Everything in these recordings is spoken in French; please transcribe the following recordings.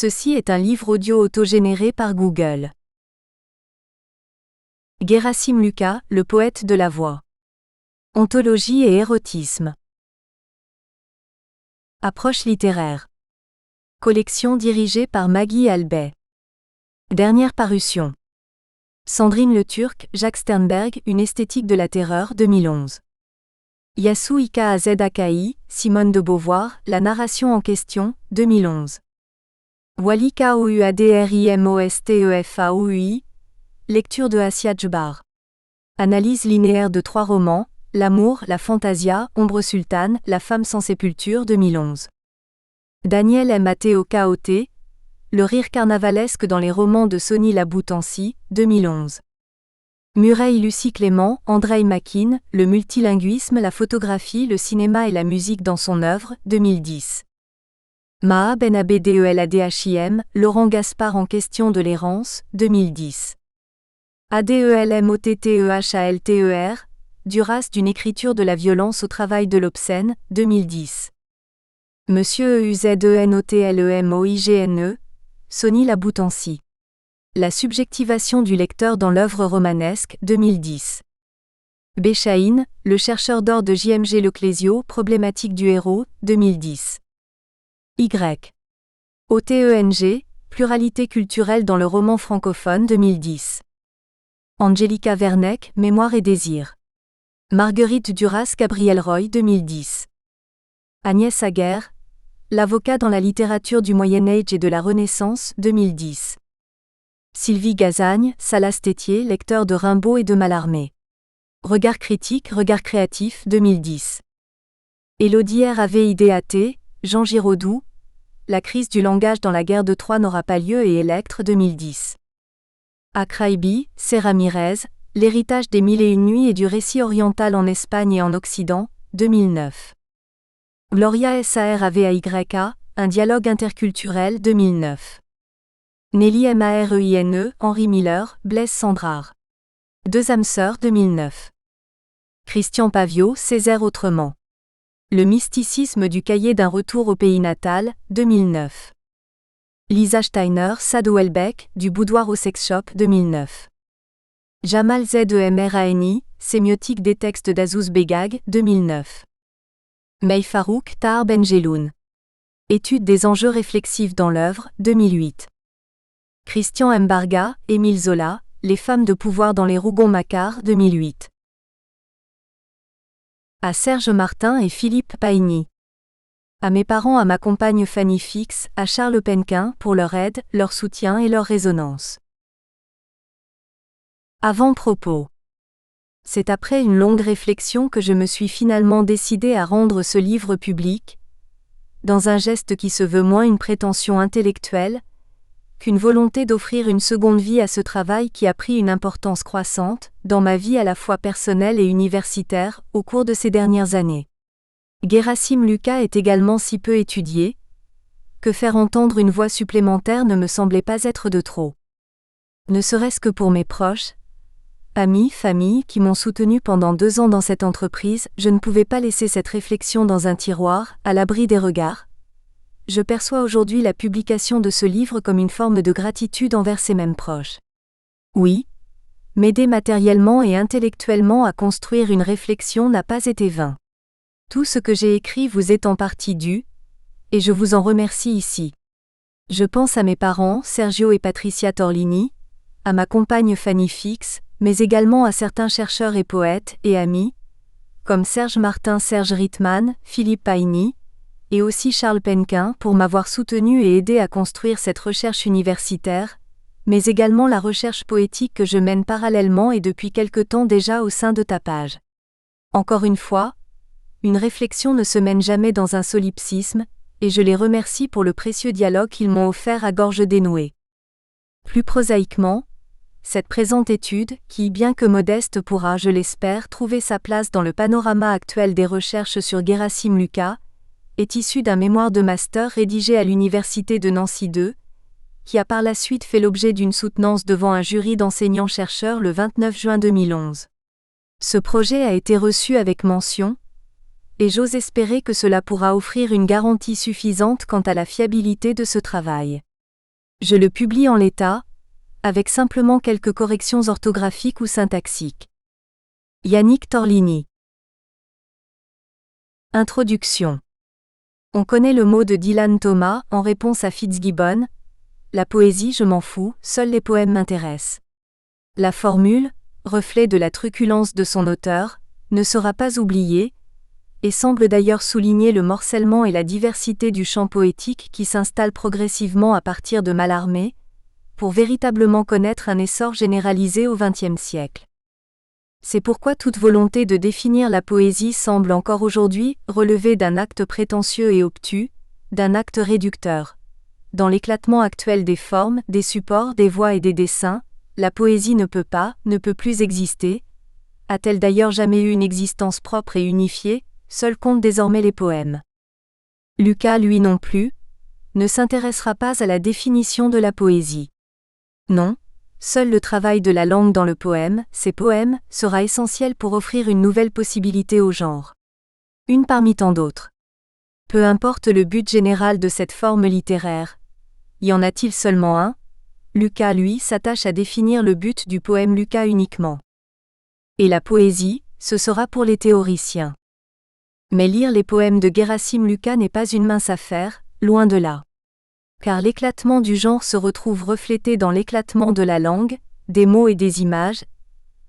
Ceci est un livre audio autogénéré par Google. Gerasim Luca, le poète de la voix. Ontologie et érotisme. Approche littéraire. Collection dirigée par Maggie Albey. Dernière parution. Sandrine Le Turc, Jacques Sternberg, Une esthétique de la terreur, 2011. Yasuhika Akai, Simone de Beauvoir, La narration en question, 2011. Wally Kouadrimostefai, lecture de Assia Djbar. Analyse linéaire de 3 romans, L'amour, la fantasia, Ombre sultane, La femme sans sépulture, 2011. Daniel Mateo Kaoté, Le rire carnavalesque dans les romans de Sonny Laboutancy, 2011. Murray Lucie Clément, Andrei Makin, Le multilinguisme, la photographie, le cinéma et la musique dans son œuvre, 2010. Maha Ben Abdeladhim, Laurent Gaspard en question de l'errance, 2010. Adelmottehalter, Duras d'une écriture de la violence au travail de l'obscène, 2010. Monsieur Euzenotlmoigne, Sonny Laboutancy. La subjectivation du lecteur dans l'œuvre romanesque, 2010. Béchaïn, Le chercheur d'or de J.M.G. Leclésio, Problématique du héros, 2010. Y. OTENG, Pluralité culturelle dans le roman francophone, 2010. Angelica Vernec, Mémoire et désir. Marguerite Duras Gabriel Roy, 2010. Agnès Aguerre, L'avocat dans la littérature du Moyen-Âge et de la Renaissance, 2010. Sylvie Gazagne, Salas Tétier, lecteur de Rimbaud et de Mallarmé. Regard critique, regard créatif, 2010. Élodie Ravidat, Jean Giraudoux, La crise du langage dans la guerre de Troie n'aura pas lieu et Électre, 2010. Akraibi, C. Ramirez, L'héritage des mille et une nuits et du récit oriental en Espagne et en Occident, 2009. Gloria Sarvayka, Un dialogue interculturel, 2009. Nelly Marine, Henri Miller, Blaise Sandrard. Deux âmes sœurs, 2009. Christian Paviot, Césaire autrement. Le mysticisme du cahier d'un retour au pays natal, 2009. Lisa Steiner, Sado Welbeck, Du boudoir au sex shop, 2009. Jamal Zemrani, Sémiotique des textes d'Azouz Begag, 2009. Mey Farouk, Tahar Benjeloun. Étude des enjeux réflexifs dans l'œuvre, 2008. Christian Mbarga, Émile Zola, Les femmes de pouvoir dans les Rougon-Macquart, 2008. À Serge Martin et Philippe Paigny. À mes parents, à ma compagne Fanny Fix, à Charles Penquin, pour leur aide, leur soutien et leur résonance. Avant-propos. C'est après une longue réflexion que je me suis finalement décidé à rendre ce livre public, dans un geste qui se veut moins une prétention intellectuelle, qu'une volonté d'offrir une seconde vie à ce travail qui a pris une importance croissante, dans ma vie à la fois personnelle et universitaire, au cours de ces dernières années. Gerasim Luca est également si peu étudié, que faire entendre une voix supplémentaire ne me semblait pas être de trop. Ne serait-ce que pour mes proches, amis, famille, qui m'ont soutenu pendant 2 ans dans cette entreprise, je ne pouvais pas laisser cette réflexion dans un tiroir, à l'abri des regards. Je perçois aujourd'hui la publication de ce livre comme une forme de gratitude envers ces mêmes proches. Oui, m'aider matériellement et intellectuellement à construire une réflexion n'a pas été vain. Tout ce que j'ai écrit vous est en partie dû, et je vous en remercie ici. Je pense à mes parents, Sergio et Patricia Torlini, à ma compagne Fanny Fix, mais également à certains chercheurs et poètes et amis, comme Serge Martin, Serge Rittmann, Philippe Paigny, et aussi Charles Penquin pour m'avoir soutenu et aidé à construire cette recherche universitaire, mais également la recherche poétique que je mène parallèlement et depuis quelque temps déjà au sein de Tapage. Encore une fois, une réflexion ne se mène jamais dans un solipsisme, et je les remercie pour le précieux dialogue qu'ils m'ont offert à gorge dénouée. Plus prosaïquement, cette présente étude, qui bien que modeste pourra, je l'espère, trouver sa place dans le panorama actuel des recherches sur Gerasim Luca, est issue d'un mémoire de master rédigé à l'Université de Nancy II, qui a par la suite fait l'objet d'une soutenance devant un jury d'enseignants-chercheurs le 29 juin 2011. Ce projet a été reçu avec mention, et j'ose espérer que cela pourra offrir une garantie suffisante quant à la fiabilité de ce travail. Je le publie en l'état, avec simplement quelques corrections orthographiques ou syntaxiques. Yannick Torlini. Introduction. On connaît le mot de Dylan Thomas en réponse à Fitzgibbon. La poésie, je m'en fous, seuls les poèmes m'intéressent. La formule, reflet de la truculence de son auteur, ne sera pas oubliée, et semble d'ailleurs souligner le morcellement et la diversité du champ poétique qui s'installe progressivement à partir de Mallarmé, pour véritablement connaître un essor généralisé au XXe siècle. C'est pourquoi toute volonté de définir la poésie semble encore aujourd'hui relever d'un acte prétentieux et obtus, d'un acte réducteur. Dans l'éclatement actuel des formes, des supports, des voix et des dessins, la poésie ne peut plus exister. A-t-elle d'ailleurs jamais eu une existence propre et unifiée? Seuls comptent désormais les poèmes. Lucas, lui non plus, ne s'intéressera pas à la définition de la poésie. Non, seul le travail de la langue dans le poème, ses poèmes, sera essentiel pour offrir une nouvelle possibilité au genre. Une parmi tant d'autres. Peu importe le but général de cette forme littéraire. Y en a-t-il seulement un? Lucas, lui, s'attache à définir le but du poème Lucas uniquement. Et la poésie, ce sera pour les théoriciens. Mais lire les poèmes de Gerasim Lucas n'est pas une mince affaire, loin de là. Car l'éclatement du genre se retrouve reflété dans l'éclatement de la langue, des mots et des images,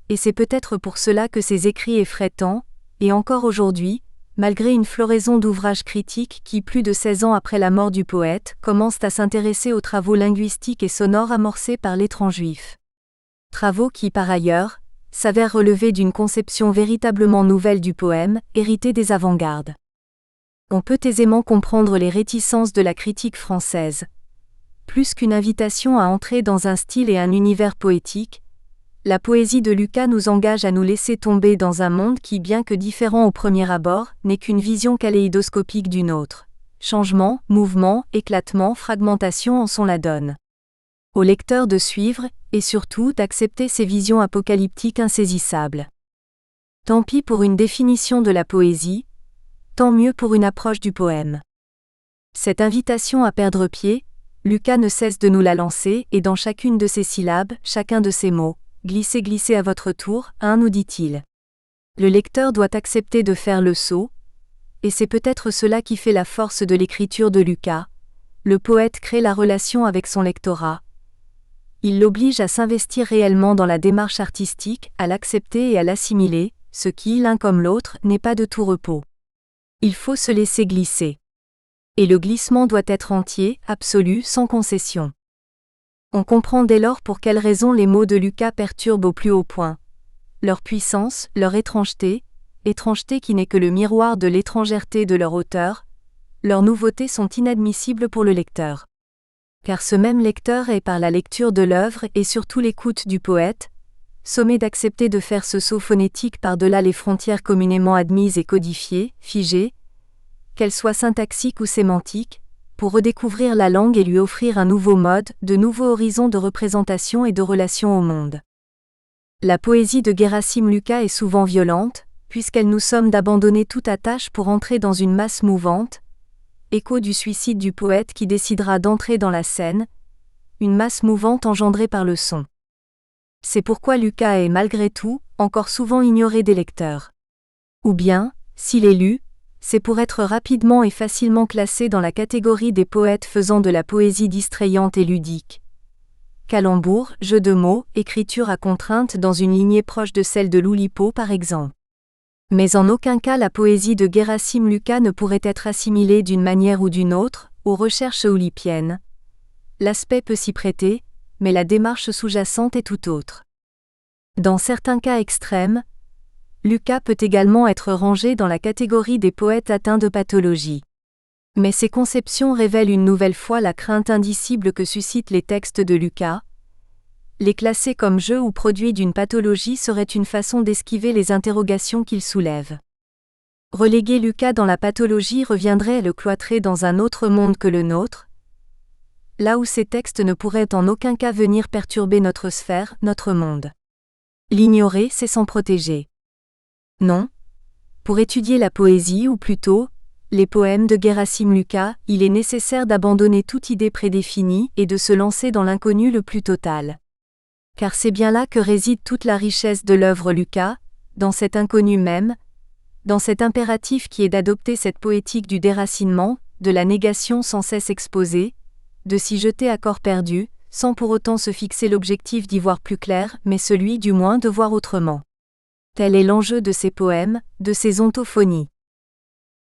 et c'est peut-être pour cela que ses écrits effraient tant, et encore aujourd'hui, malgré une floraison d'ouvrages critiques qui, plus de 16 ans après la mort du poète, commencent à s'intéresser aux travaux linguistiques et sonores amorcés par l'étrange juif. Travaux qui, par ailleurs, s'avèrent relever d'une conception véritablement nouvelle du poème, héritée des avant-gardes. On peut aisément comprendre les réticences de la critique française. Plus qu'une invitation à entrer dans un style et un univers poétique, la poésie de Lucas nous engage à nous laisser tomber dans un monde qui, bien que différent au premier abord, n'est qu'une vision kaléidoscopique d'une autre. Changement, mouvement, éclatement, fragmentation en sont la donne. Au lecteur de suivre, et surtout d'accepter ces visions apocalyptiques insaisissables. Tant pis pour une définition de la poésie, tant mieux pour une approche du poème. Cette invitation à perdre pied, Lucas ne cesse de nous la lancer et dans chacune de ses syllabes, chacun de ses mots, glissez à votre tour, nous dit-il. Le lecteur doit accepter de faire le saut, et c'est peut-être cela qui fait la force de l'écriture de Lucas. Le poète crée la relation avec son lectorat. Il l'oblige à s'investir réellement dans la démarche artistique, à l'accepter et à l'assimiler, ce qui, l'un comme l'autre, n'est pas de tout repos. Il faut se laisser glisser. Et le glissement doit être entier, absolu, sans concession. On comprend dès lors pour quelles raisons les mots de Lucas perturbent au plus haut point. Leur puissance, leur étrangeté qui n'est que le miroir de l'étrangèreté de leur auteur, leurs nouveautés sont inadmissibles pour le lecteur. Car ce même lecteur est par la lecture de l'œuvre et surtout l'écoute du poète, sommé d'accepter de faire ce saut phonétique par-delà les frontières communément admises et codifiées, figées, qu'elles soient syntaxiques ou sémantiques, pour redécouvrir la langue et lui offrir un nouveau mode, de nouveaux horizons de représentation et de relation au monde. La poésie de Gerasim Lucas est souvent violente, puisqu'elle nous somme d'abandonner toute attache pour entrer dans une masse mouvante, écho du suicide du poète qui décidera d'entrer dans la scène, une masse mouvante engendrée par le son. C'est pourquoi Lucas est malgré tout, encore souvent ignoré des lecteurs. Ou bien, s'il est lu, c'est pour être rapidement et facilement classé dans la catégorie des poètes faisant de la poésie distrayante et ludique. Calembours, jeux de mots, écriture à contrainte dans une lignée proche de celle de l'Oulipo par exemple. Mais en aucun cas la poésie de Gerasim Lucas ne pourrait être assimilée d'une manière ou d'une autre, aux recherches oulipiennes. L'aspect peut s'y prêter, mais la démarche sous-jacente est tout autre. Dans certains cas extrêmes, Lucas peut également être rangé dans la catégorie des poètes atteints de pathologie. Mais ces conceptions révèlent une nouvelle fois la crainte indicible que suscitent les textes de Lucas. Les classer comme jeu ou produit d'une pathologie serait une façon d'esquiver les interrogations qu'il soulève. Reléguer Lucas dans la pathologie reviendrait à le cloîtrer dans un autre monde que le nôtre, là où ces textes ne pourraient en aucun cas venir perturber notre sphère, notre monde. L'ignorer, c'est s'en protéger. Non. Pour étudier la poésie ou plutôt, Les poèmes de Gerasim Lukács, il est nécessaire d'abandonner toute idée prédéfinie et de se lancer dans l'inconnu le plus total. Car c'est bien là que réside toute la richesse de l'œuvre Lukács, dans cet inconnu même, dans cet impératif qui est d'adopter cette poétique du déracinement, de la négation sans cesse exposée, de s'y jeter à corps perdu, sans pour autant se fixer l'objectif d'y voir plus clair, mais celui du moins de voir autrement. Tel est l'enjeu de ces poèmes, de ces ontophonies.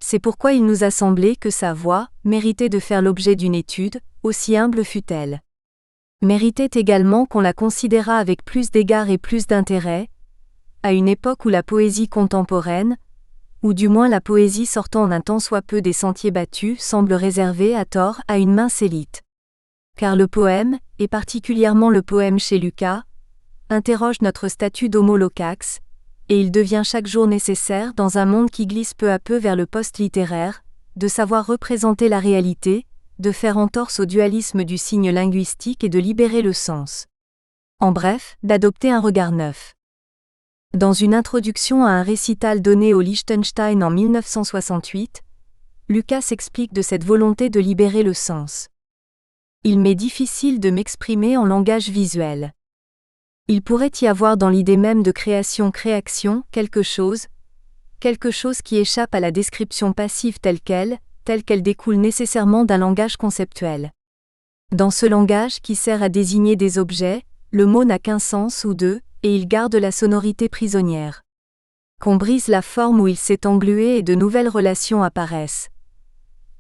C'est pourquoi il nous a semblé que sa voix méritait de faire l'objet d'une étude, aussi humble fût-elle. Méritait également qu'on la considérât avec plus d'égard et plus d'intérêt, à une époque où la poésie contemporaine, ou du moins la poésie sortant d'un tant soit peu des sentiers battus, semble réservée à tort à une mince élite. Car le poème, et particulièrement le poème chez Lukács, interroge notre statut d'homo locax, et il devient chaque jour nécessaire dans un monde qui glisse peu à peu vers le post-littéraire, de savoir représenter la réalité, de faire entorse au dualisme du signe linguistique et de libérer le sens. En bref, d'adopter un regard neuf. Dans une introduction à un récital donné au Liechtenstein en 1968, Lukács s'explique de cette volonté de libérer le sens. Il m'est difficile de m'exprimer en langage visuel. Il pourrait y avoir dans l'idée même de création-créaction quelque chose qui échappe à la description passive telle qu'elle découle nécessairement d'un langage conceptuel. Dans ce langage qui sert à désigner des objets, le mot n'a qu'un sens ou deux, et il garde la sonorité prisonnière. Qu'on brise la forme où il s'est englué et de nouvelles relations apparaissent.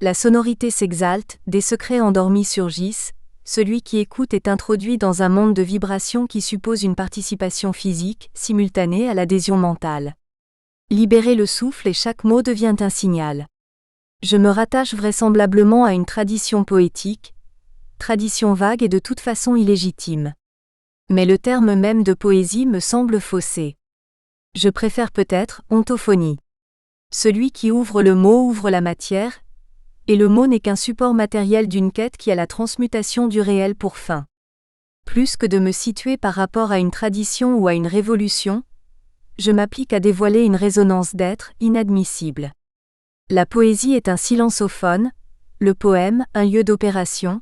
La sonorité s'exalte, des secrets endormis surgissent, celui qui écoute est introduit dans un monde de vibrations qui suppose une participation physique, simultanée à l'adhésion mentale. Libérer le souffle et chaque mot devient un signal. Je me rattache vraisemblablement à une tradition poétique, tradition vague et de toute façon illégitime. Mais le terme même de poésie me semble faussé. Je préfère peut-être ontophonie. Celui qui ouvre le mot ouvre la matière, et le mot n'est qu'un support matériel d'une quête qui a la transmutation du réel pour fin. Plus que de me situer par rapport à une tradition ou à une révolution, je m'applique à dévoiler une résonance d'être inadmissible. La poésie est un silencophone, le poème un lieu d'opération,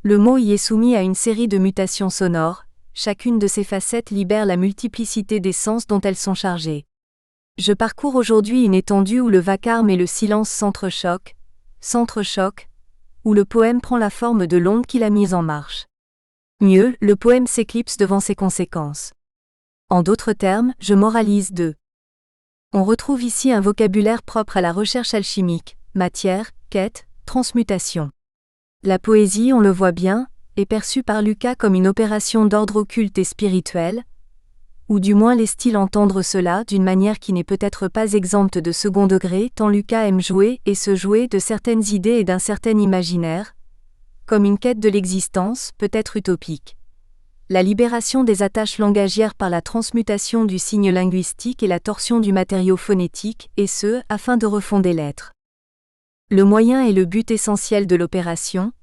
le mot y est soumis à une série de mutations sonores, chacune de ces facettes libère la multiplicité des sens dont elles sont chargées. Je parcours aujourd'hui une étendue où le vacarme et le silence s'entrechoquent, où le poème prend la forme de l'onde qui l'a mise en marche. Mieux, le poème s'éclipse devant ses conséquences. En d'autres termes, je moralise d'eux. On retrouve ici un vocabulaire propre à la recherche alchimique, matière, quête, transmutation. La poésie, on le voit bien, est perçue par Lukács comme une opération d'ordre occulte et spirituel, ou du moins laisse-t-il entendre cela d'une manière qui n'est peut-être pas exempte de second degré tant Lukács aime jouer et se jouer de certaines idées et d'un certain imaginaire, comme une quête de l'existence, peut-être utopique. La libération des attaches langagières par la transmutation du signe linguistique et la torsion du matériau phonétique, et ce, afin de refonder l'être. Le moyen et le but essentiel de l'opération,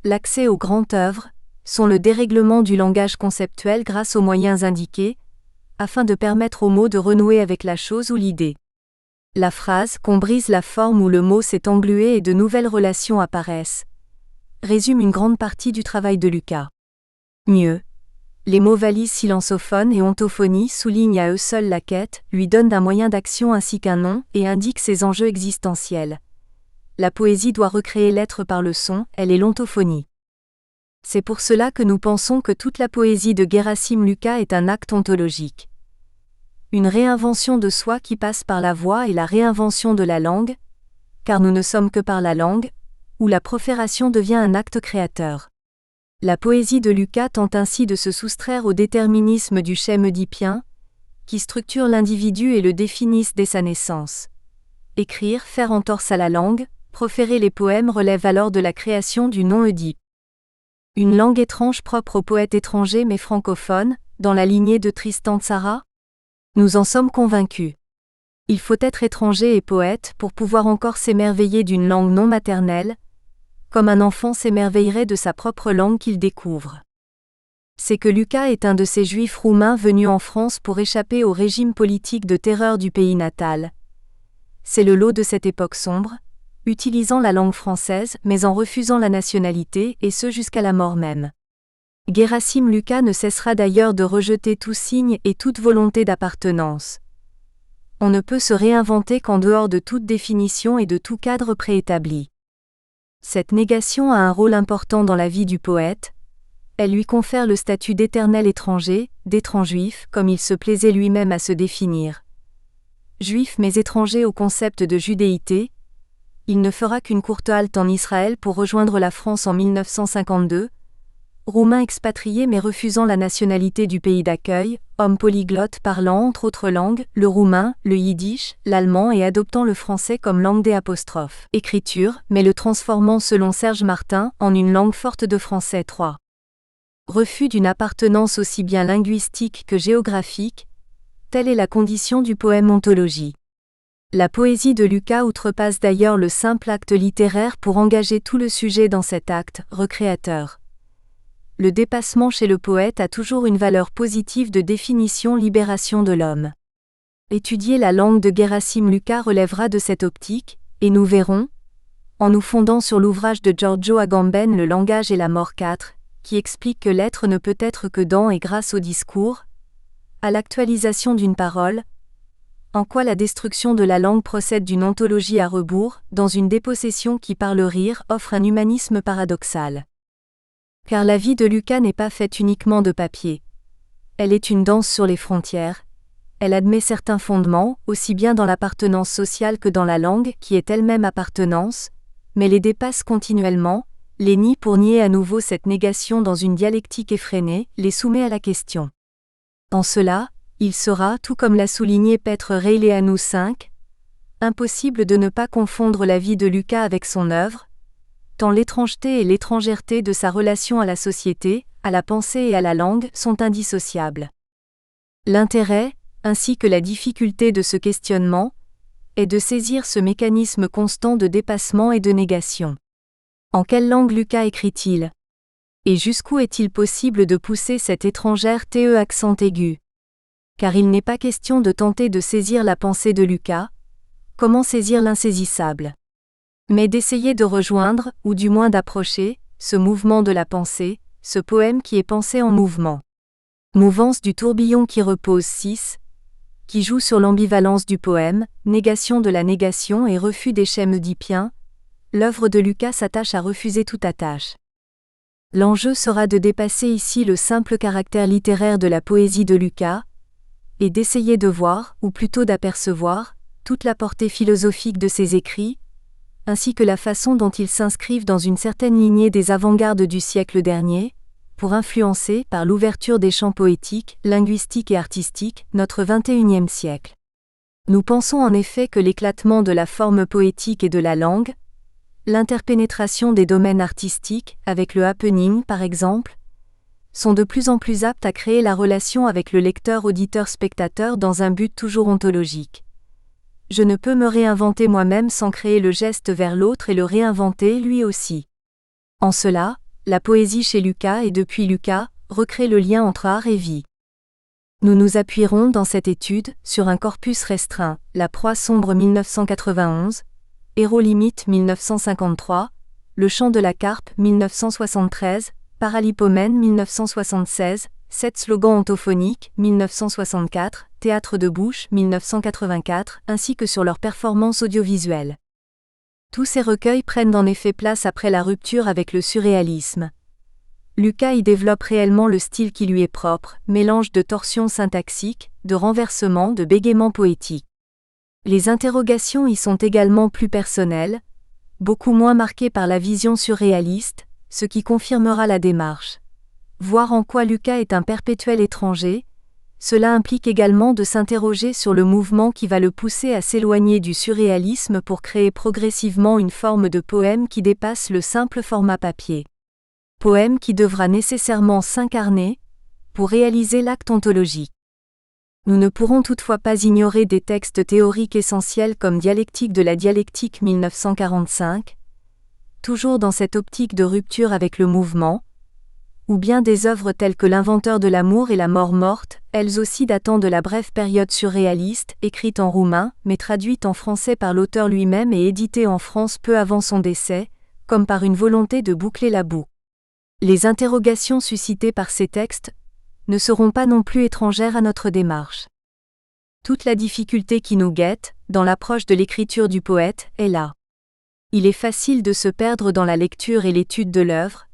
l'accès aux grandes œuvres, sont le dérèglement du langage conceptuel grâce aux moyens indiqués, afin de permettre au mot de renouer avec la chose ou l'idée. La phrase qu'on brise la forme où le mot s'est englué et de nouvelles relations apparaissent, résume une grande partie du travail de Lukács. Mieux, les mots valises silencophone et ontophonie soulignent à eux seuls la quête, lui donnent un moyen d'action ainsi qu'un nom et indiquent ses enjeux existentiels. La poésie doit recréer l'être par le son, elle est l'ontophonie. C'est pour cela que nous pensons que toute la poésie de Gerasim Lukács est un acte ontologique. Une réinvention de soi qui passe par la voix et la réinvention de la langue, car nous ne sommes que par la langue, où la profération devient un acte créateur. La poésie de Lukács tente ainsi de se soustraire au déterminisme du schème oedipien, qui structure l'individu et le définissent dès sa naissance. Écrire, faire entorse à la langue, proférer les poèmes relève alors de la création du non-Oedipe. Une langue étrange propre aux poètes étrangers mais francophones, dans la lignée de Tristan Tzara ? Nous en sommes convaincus. Il faut être étranger et poète pour pouvoir encore s'émerveiller d'une langue non maternelle, comme un enfant s'émerveillerait de sa propre langue qu'il découvre. C'est que Lukács est un de ces juifs roumains venus en France pour échapper au régime politique de terreur du pays natal. C'est le lot de cette époque sombre, utilisant la langue française mais en refusant la nationalité et ce jusqu'à la mort même. Gerasim Lucas ne cessera d'ailleurs de rejeter tout signe et toute volonté d'appartenance. On ne peut se réinventer qu'en dehors de toute définition et de tout cadre préétabli. Cette négation a un rôle important dans la vie du poète. Elle lui confère le statut d'éternel étranger, d'étrange juif, comme il se plaisait lui-même à se définir. Juif mais étranger au concept de judéité, il ne fera qu'une courte halte en Israël pour rejoindre la France en 1952, Roumain expatrié mais refusant la nationalité du pays d'accueil, homme polyglotte parlant entre autres langues, le roumain, le yiddish, l'allemand et adoptant le français comme langue des apostrophes. Écriture, mais le transformant selon Serge Martin en une langue forte de français 3. Refus d'une appartenance aussi bien linguistique que géographique, telle est la condition du poème Ontologie. La poésie de Lucas outrepasse d'ailleurs le simple acte littéraire pour engager tout le sujet dans cet acte recréateur. Le dépassement chez le poète a toujours une valeur positive de définition-libération de l'homme. Étudier la langue de Gerasim Lucas relèvera de cette optique, et nous verrons, en nous fondant sur l'ouvrage de Giorgio Agamben Le langage et la mort 4, qui explique que l'être ne peut être que dans et grâce au discours, à l'actualisation d'une parole, en quoi la destruction de la langue procède d'une ontologie à rebours, dans une dépossession qui par le rire offre un humanisme paradoxal. Car la vie de Lucas n'est pas faite uniquement de papier. Elle est une danse sur les frontières. Elle admet certains fondements, aussi bien dans l'appartenance sociale que dans la langue, qui est elle-même appartenance, mais les dépasse continuellement, les nie pour nier à nouveau cette négation dans une dialectique effrénée, les soumet à la question. En cela, il sera, tout comme l'a souligné Petr Reileanu 5, impossible de ne pas confondre la vie de Lucas avec son œuvre, tant l'étrangeté et l'étrangèreté de sa relation à la société, à la pensée et à la langue sont indissociables. L'intérêt, ainsi que la difficulté de ce questionnement, est de saisir ce mécanisme constant de dépassement et de négation. En quelle langue Lucas écrit-il ? Et jusqu'où est-il possible de pousser cette étrangère TE accent aigu ? Car il n'est pas question de tenter de saisir la pensée de Lucas. Comment saisir l'insaisissable ? Mais d'essayer de rejoindre, ou du moins d'approcher, ce mouvement de la pensée, ce poème qui est pensé en mouvement. Mouvance du tourbillon qui repose 6, qui joue sur l'ambivalence du poème, négation de la négation et refus des schèmes oedipiens, l'œuvre de Lucas s'attache à refuser toute attache. L'enjeu sera de dépasser ici le simple caractère littéraire de la poésie de Lucas, et d'essayer de voir, ou plutôt d'apercevoir, toute la portée philosophique de ses écrits, ainsi que la façon dont ils s'inscrivent dans une certaine lignée des avant-gardes du siècle dernier, pour influencer, par l'ouverture des champs poétiques, linguistiques et artistiques, notre XXIe siècle. Nous pensons en effet que l'éclatement de la forme poétique et de la langue, l'interpénétration des domaines artistiques, avec le happening par exemple, sont de plus en plus aptes à créer la relation avec le lecteur auditeur-spectateur dans un but toujours ontologique. Je ne peux me réinventer moi-même sans créer le geste vers l'autre et le réinventer lui aussi. En cela, la poésie chez Lucas et depuis Lucas, recrée le lien entre art et vie. Nous nous appuierons dans cette étude sur un corpus restreint, La proie sombre 1991, Héros limite 1953, Le chant de la carpe 1973, Paralipomène 1976, 7 slogans ontophoniques 1964, Théâtre de bouche 1984, ainsi que sur leur performance audiovisuelle. Tous ces recueils prennent en effet place après la rupture avec le surréalisme. Lucas y développe réellement le style qui lui est propre, mélange de torsions syntaxiques, de renversements, de bégaiements poétiques. Les interrogations y sont également plus personnelles, beaucoup moins marquées par la vision surréaliste, ce qui confirmera la démarche. Voir en quoi Lucas est un perpétuel étranger, cela implique également de s'interroger sur le mouvement qui va le pousser à s'éloigner du surréalisme pour créer progressivement une forme de poème qui dépasse le simple format papier. Poème qui devra nécessairement s'incarner pour réaliser l'acte ontologique. Nous ne pourrons toutefois pas ignorer des textes théoriques essentiels comme Dialectique de la dialectique 1945, toujours dans cette optique de rupture avec le mouvement, ou bien des œuvres telles que L'Inventeur de l'amour et La mort morte, elles aussi datant de la brève période surréaliste, écrites en roumain, mais traduites en français par l'auteur lui-même et éditées en France peu avant son décès, comme par une volonté de boucler la boucle. Les interrogations suscitées par ces textes ne seront pas non plus étrangères à notre démarche. Toute la difficulté qui nous guette, dans l'approche de l'écriture du poète, est là. Il est facile de se perdre dans la lecture et l'étude de l'œuvre.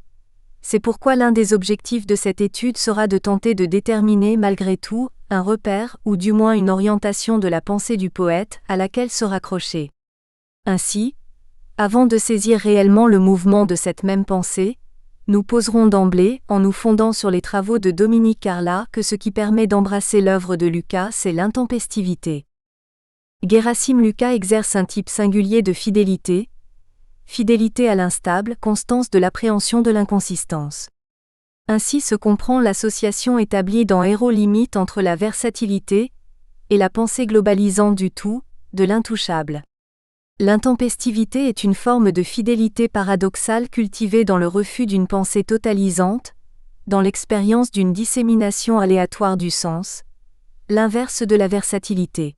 C'est pourquoi l'un des objectifs de cette étude sera de tenter de déterminer malgré tout un repère ou du moins une orientation de la pensée du poète à laquelle se raccrocher. Ainsi, avant de saisir réellement le mouvement de cette même pensée, nous poserons d'emblée, en nous fondant sur les travaux de Dominique Carla, que ce qui permet d'embrasser l'œuvre de Lucas, c'est l'intempestivité. Gerasim Lucas exerce un type singulier de fidélité à l'instable, constance de l'appréhension de l'inconsistance. Ainsi se comprend l'association établie dans Héros limite entre la versatilité et la pensée globalisante du tout, de l'intouchable. L'intempestivité est une forme de fidélité paradoxale cultivée dans le refus d'une pensée totalisante, dans l'expérience d'une dissémination aléatoire du sens, l'inverse de la versatilité.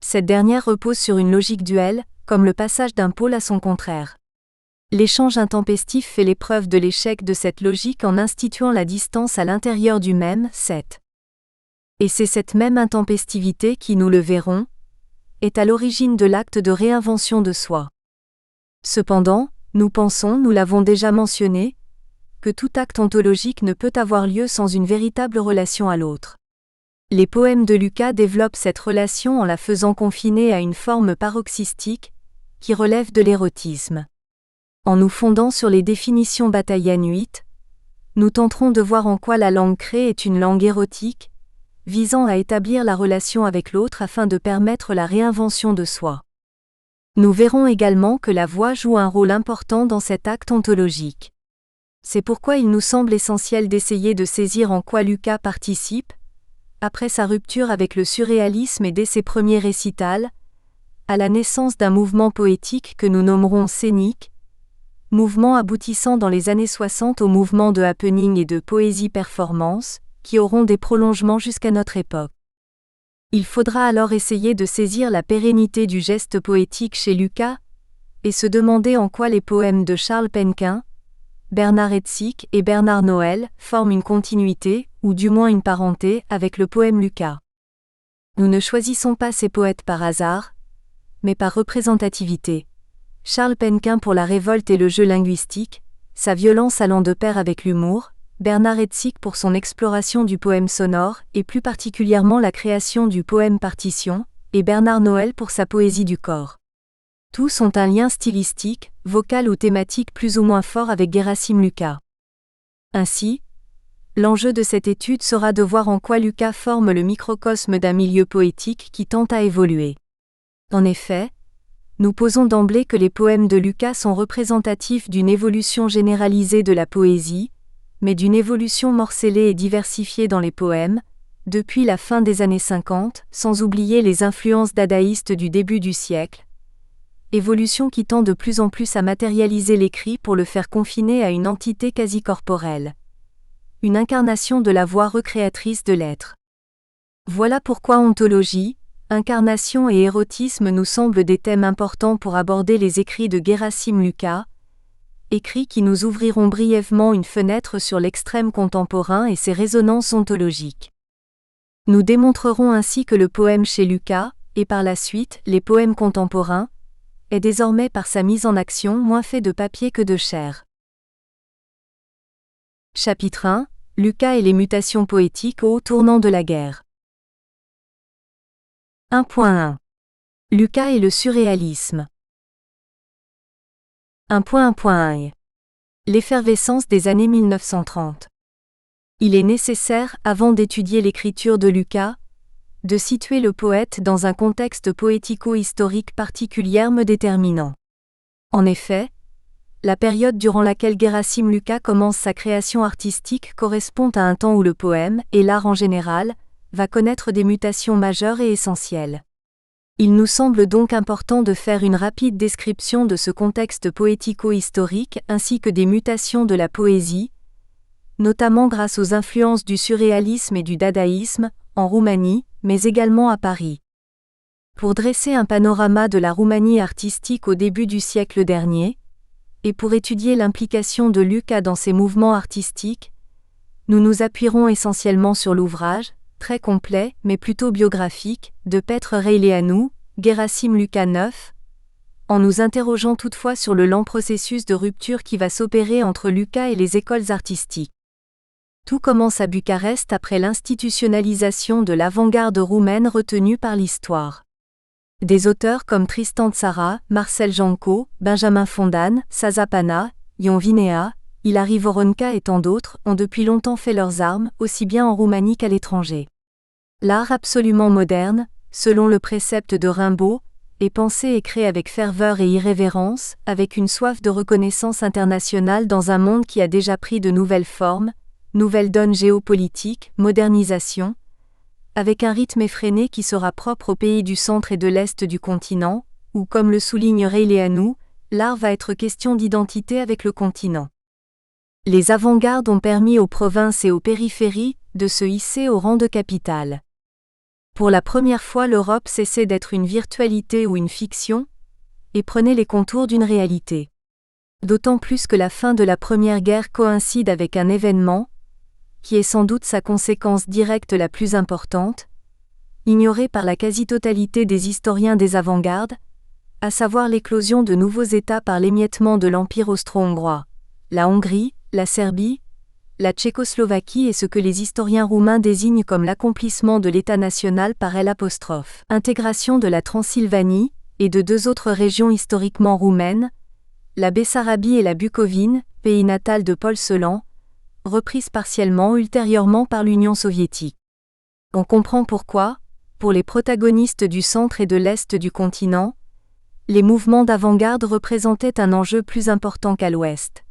Cette dernière repose sur une logique duelle, comme le passage d'un pôle à son contraire. L'échange intempestif fait l'épreuve de l'échec de cette logique en instituant la distance à l'intérieur du même, set. Et c'est cette même intempestivité qui, nous le verrons, est à l'origine de l'acte de réinvention de soi. Cependant, nous pensons, nous l'avons déjà mentionné, que tout acte ontologique ne peut avoir lieu sans une véritable relation à l'autre. Les poèmes de Lucas développent cette relation en la faisant confiner à une forme paroxystique, qui relève de l'érotisme. En nous fondant sur les définitions Bataillon 8, nous tenterons de voir en quoi la langue crée est une langue érotique, visant à établir la relation avec l'autre afin de permettre la réinvention de soi. Nous verrons également que la voix joue un rôle important dans cet acte ontologique. C'est pourquoi il nous semble essentiel d'essayer de saisir en quoi Lucas participe, après sa rupture avec le surréalisme et dès ses premiers récitals, à la naissance d'un mouvement poétique que nous nommerons scénique, mouvement aboutissant dans les années 60 au mouvement de happening et de poésie-performance, qui auront des prolongements jusqu'à notre époque. Il faudra alors essayer de saisir la pérennité du geste poétique chez Lucas, et se demander en quoi les poèmes de Charles Penquin, Bernard Hetzig et Bernard Noël forment une continuité, ou du moins une parenté, avec le poème Lucas. Nous ne choisissons pas ces poètes par hasard, mais par représentativité. Charles Penquin pour la révolte et le jeu linguistique, sa violence allant de pair avec l'humour, Bernard Hetzig pour son exploration du poème sonore, et plus particulièrement la création du poème partition, et Bernard Noël pour sa poésie du corps. Tous ont un lien stylistique, vocal ou thématique plus ou moins fort avec Gerasim Lucas. Ainsi, l'enjeu de cette étude sera de voir en quoi Lucas forme le microcosme d'un milieu poétique qui tend à évoluer. En effet, nous posons d'emblée que les poèmes de Lucas sont représentatifs d'une évolution généralisée de la poésie, mais d'une évolution morcelée et diversifiée dans les poèmes, depuis la fin des années 50, sans oublier les influences dadaïstes du début du siècle. Évolution qui tend de plus en plus à matérialiser l'écrit pour le faire confiner à une entité quasi corporelle. Une incarnation de la voix recréatrice de l'être. Voilà pourquoi ontologie, incarnation et érotisme nous semblent des thèmes importants pour aborder les écrits de Gerasim Lucas, écrits qui nous ouvriront brièvement une fenêtre sur l'extrême contemporain et ses résonances ontologiques. Nous démontrerons ainsi que le poème chez Lucas, et par la suite les poèmes contemporains, est désormais par sa mise en action moins fait de papier que de chair. Chapitre 1 – Lucas et les mutations poétiques au tournant de la guerre. 1.1 Lucas et le surréalisme. 1.1. L'effervescence des années 1930. Il est nécessaire, avant d'étudier l'écriture de Lucas, de situer le poète dans un contexte poético-historique particulièrement déterminant. En effet, la période durant laquelle Gerasim Lucas commence sa création artistique correspond à un temps où le poème, et l'art en général, va connaître des mutations majeures et essentielles. Il nous semble donc important de faire une rapide description de ce contexte poético-historique ainsi que des mutations de la poésie, notamment grâce aux influences du surréalisme et du dadaïsme, en Roumanie, mais également à Paris. Pour dresser un panorama de la Roumanie artistique au début du siècle dernier, et pour étudier l'implication de Luca dans ses mouvements artistiques, nous nous appuierons essentiellement sur l'ouvrage, très complet mais plutôt biographique, de Petr Reileanu, Gerasim Luca 9, en nous interrogeant toutefois sur le lent processus de rupture qui va s'opérer entre Luca et les écoles artistiques. Tout commence à Bucarest après l'institutionnalisation de l'avant-garde roumaine retenue par l'histoire. Des auteurs comme Tristan Tzara, Marcel Janco, Benjamin Fondan, Sasa Pana, Ion Vinea, Hilary Voronka et tant d'autres ont depuis longtemps fait leurs armes, aussi bien en Roumanie qu'à l'étranger. L'art absolument moderne, selon le précepte de Rimbaud, est pensé et créé avec ferveur et irrévérence, avec une soif de reconnaissance internationale dans un monde qui a déjà pris de nouvelles formes, nouvelles donnes géopolitiques, modernisation, avec un rythme effréné qui sera propre aux pays du centre et de l'est du continent, où, comme le souligne Reileanu, l'art va être question d'identité avec le continent. Les avant-gardes ont permis aux provinces et aux périphéries de se hisser au rang de capitale. Pour la première fois, l'Europe cessait d'être une virtualité ou une fiction, et prenait les contours d'une réalité. D'autant plus que la fin de la Première Guerre coïncide avec un événement, qui est sans doute sa conséquence directe la plus importante, ignorée par la quasi-totalité des historiens des avant-gardes, à savoir l'éclosion de nouveaux États par l'émiettement de l'Empire austro-hongrois, la Hongrie, la Serbie, la Tchécoslovaquie et ce que les historiens roumains désignent comme l'accomplissement de l'État national par L'. Intégration de la Transylvanie, et de deux autres régions historiquement roumaines, la Bessarabie et la Bucovine, pays natal de Paul Celan, reprises partiellement ultérieurement par l'Union soviétique. On comprend pourquoi, pour les protagonistes du centre et de l'est du continent, les mouvements d'avant-garde représentaient un enjeu plus important qu'à l'ouest.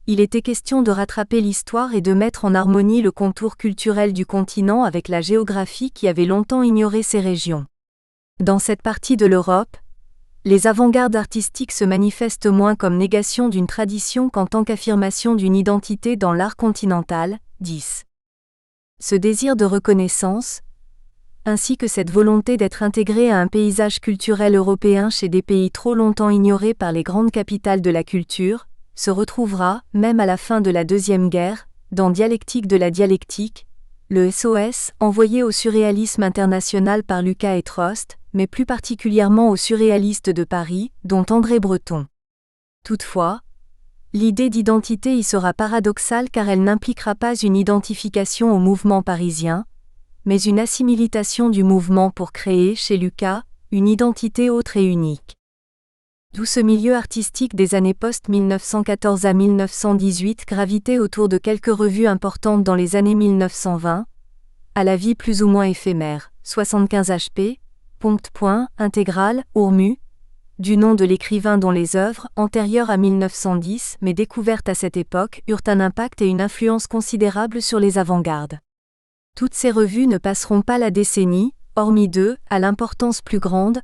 Il était question de rattraper l'histoire et de mettre en harmonie le contour culturel du continent avec la géographie qui avait longtemps ignoré ces régions. Dans cette partie de l'Europe, les avant-gardes artistiques se manifestent moins comme négation d'une tradition qu'en tant qu'affirmation d'une identité dans l'art continental. 10. Ce désir de reconnaissance, ainsi que cette volonté d'être intégré à un paysage culturel européen chez des pays trop longtemps ignorés par les grandes capitales de la culture, se retrouvera, même à la fin de la Deuxième Guerre, dans Dialectique de la dialectique, le SOS envoyé au surréalisme international par Luca et Trost, mais plus particulièrement aux surréalistes de Paris, dont André Breton. Toutefois, l'idée d'identité y sera paradoxale car elle n'impliquera pas une identification au mouvement parisien, mais une assimilation du mouvement pour créer, chez Luca, une identité autre et unique. D'où ce milieu artistique des années post-1914 à 1918 gravitait autour de quelques revues importantes dans les années 1920, à la vie plus ou moins éphémère, 75 HP, intégrale, Ourmu, du nom de l'écrivain dont les œuvres, antérieures à 1910 mais découvertes à cette époque, eurent un impact et une influence considérables sur les avant-gardes. Toutes ces revues ne passeront pas la décennie, hormis deux, à l'importance plus grande,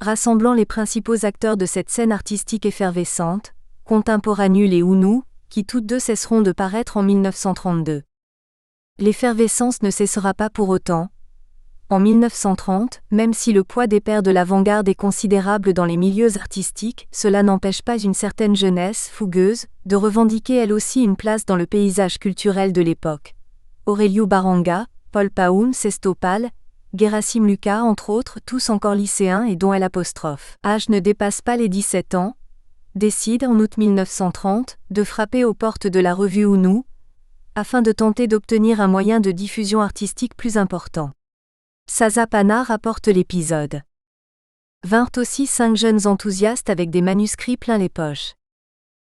rassemblant les principaux acteurs de cette scène artistique effervescente, Contemporanul et Unu, qui toutes deux cesseront de paraître en 1932. L'effervescence ne cessera pas pour autant. En 1930, même si le poids des pères de l'avant-garde est considérable dans les milieux artistiques, cela n'empêche pas une certaine jeunesse, fougueuse, de revendiquer elle aussi une place dans le paysage culturel de l'époque. Aureliu Baranga, Paul Paun, Sestopal, Gerasim Luca entre autres, tous encore lycéens et dont L'. Âge ne dépasse pas les 17 ans, décide en août 1930 de frapper aux portes de la revue Unu, afin de tenter d'obtenir un moyen de diffusion artistique plus important. Sasa Pana rapporte l'épisode. Vinrent aussi 5 jeunes enthousiastes avec des manuscrits plein les poches.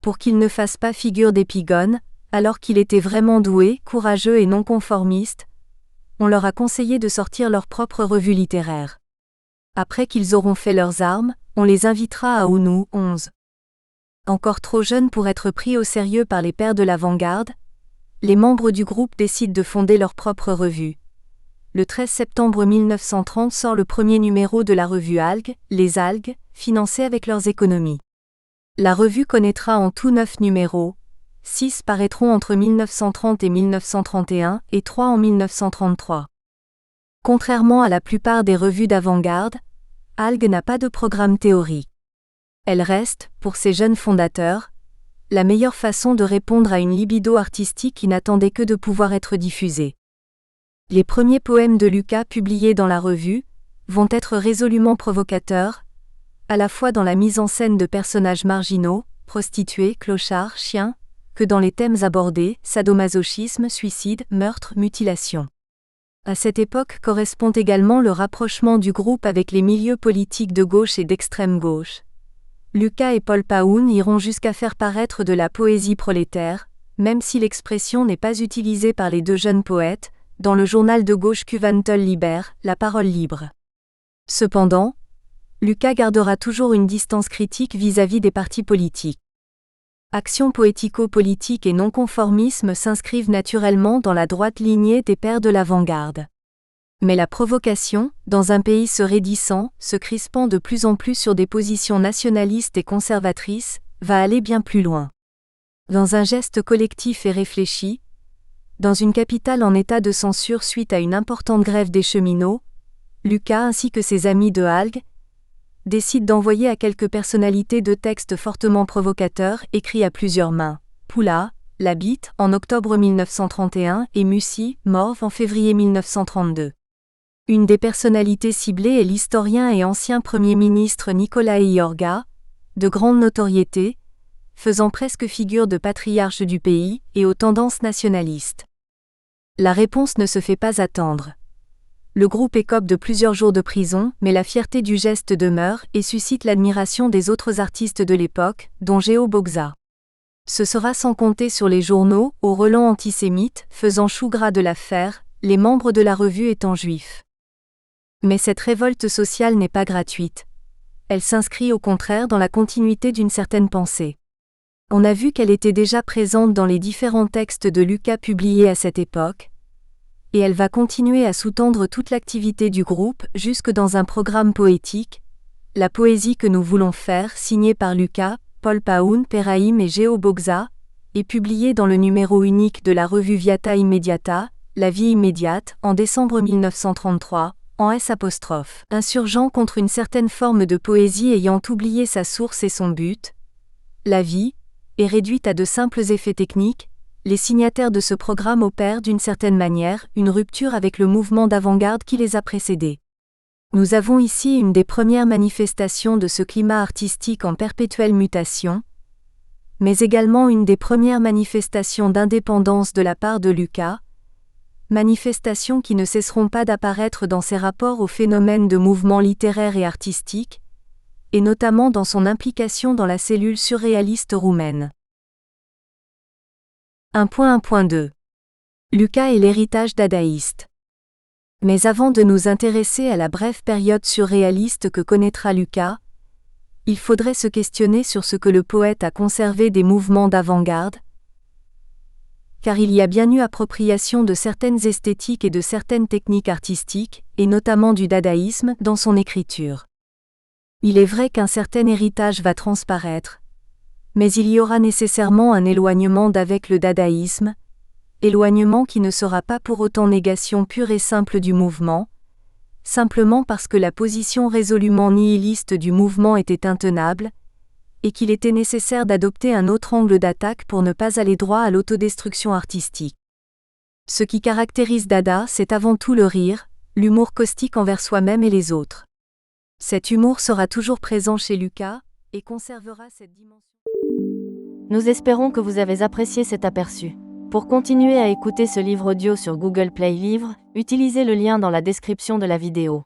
Pour qu'il ne fasse pas figure d'épigone, alors qu'il était vraiment doué, courageux et non conformiste, on leur a conseillé de sortir leur propre revue littéraire. Après qu'ils auront fait leurs armes, on les invitera à Unu. 11. Encore trop jeunes pour être pris au sérieux par les pères de l'avant-garde, les membres du groupe décident de fonder leur propre revue. Le 13 septembre 1930 sort le premier numéro de la revue Algues, les algues, financée avec leurs économies. La revue connaîtra en tout 9 numéros, 6 paraîtront entre 1930 et 1931 et 3 en 1933. Contrairement à la plupart des revues d'avant-garde, Algue n'a pas de programme théorique. Elle reste, pour ses jeunes fondateurs, la meilleure façon de répondre à une libido artistique qui n'attendait que de pouvoir être diffusée. Les premiers poèmes de Lucas publiés dans la revue vont être résolument provocateurs, à la fois dans la mise en scène de personnages marginaux, prostituées, clochards, chiens, que dans les thèmes abordés, sadomasochisme, suicide, meurtre, mutilation. À cette époque correspond également le rapprochement du groupe avec les milieux politiques de gauche et d'extrême gauche. Lucas et Paul Paoun iront jusqu'à faire paraître de la poésie prolétaire, même si l'expression n'est pas utilisée par les deux jeunes poètes, dans le journal de gauche Kuvantel Liber, La Parole libre. Cependant, Lucas gardera toujours une distance critique vis-à-vis des partis politiques. Action poético-politique et non-conformisme s'inscrivent naturellement dans la droite lignée des pères de l'avant-garde. Mais la provocation, dans un pays se raidissant, se crispant de plus en plus sur des positions nationalistes et conservatrices, va aller bien plus loin. Dans un geste collectif et réfléchi, dans une capitale en état de censure suite à une importante grève des cheminots, Lucas ainsi que ses amis de Algue décide d'envoyer à quelques personnalités deux textes fortement provocateurs écrits à plusieurs mains. Poula, Labitte, en octobre 1931 et Mussy, Morve en février 1932. Une des personnalités ciblées est l'historien et ancien Premier ministre Nicolae Iorga, de grande notoriété, faisant presque figure de patriarche du pays et aux tendances nationalistes. La réponse ne se fait pas attendre. Le groupe écope de plusieurs jours de prison, mais la fierté du geste demeure et suscite l'admiration des autres artistes de l'époque, dont Géo Bogza. Ce sera sans compter sur les journaux, aux relents antisémites, faisant chou gras de l'affaire, les membres de la revue étant juifs. Mais cette révolte sociale n'est pas gratuite. Elle s'inscrit au contraire dans la continuité d'une certaine pensée. On a vu qu'elle était déjà présente dans les différents textes de Lucas publiés à cette époque, et elle va continuer à sous-tendre toute l'activité du groupe jusque dans un programme poétique, La poésie que nous voulons faire, signé par Lucas, Paul Paoun, Peraïm et Géo Bogza, et publié dans le numéro unique de la revue Viata Immediata, La vie immédiate, en décembre 1933, en S', insurgeant contre une certaine forme de poésie ayant oublié sa source et son but. La vie est réduite à de simples effets techniques. Les signataires de ce programme opèrent d'une certaine manière une rupture avec le mouvement d'avant-garde qui les a précédés. Nous avons ici une des premières manifestations de ce climat artistique en perpétuelle mutation, mais également une des premières manifestations d'indépendance de la part de Lucas, manifestations qui ne cesseront pas d'apparaître dans ses rapports aux phénomènes de mouvements littéraires et artistiques, et notamment dans son implication dans la cellule surréaliste roumaine. 1.1.2 Lucas et l'héritage dadaïste. Mais avant de nous intéresser à la brève période surréaliste que connaîtra Lucas, il faudrait se questionner sur ce que le poète a conservé des mouvements d'avant-garde, car il y a bien eu appropriation de certaines esthétiques et de certaines techniques artistiques, et notamment du dadaïsme, dans son écriture. Il est vrai qu'un certain héritage va transparaître, mais il y aura nécessairement un éloignement d'avec le dadaïsme, éloignement qui ne sera pas pour autant négation pure et simple du mouvement, simplement parce que la position résolument nihiliste du mouvement était intenable, et qu'il était nécessaire d'adopter un autre angle d'attaque pour ne pas aller droit à l'autodestruction artistique. Ce qui caractérise Dada, c'est avant tout le rire, l'humour caustique envers soi-même et les autres. Cet humour sera toujours présent chez Lucas, et conservera cette dimension. Nous espérons que vous avez apprécié cet aperçu. Pour continuer à écouter ce livre audio sur Google Play Livres, utilisez le lien dans la description de la vidéo.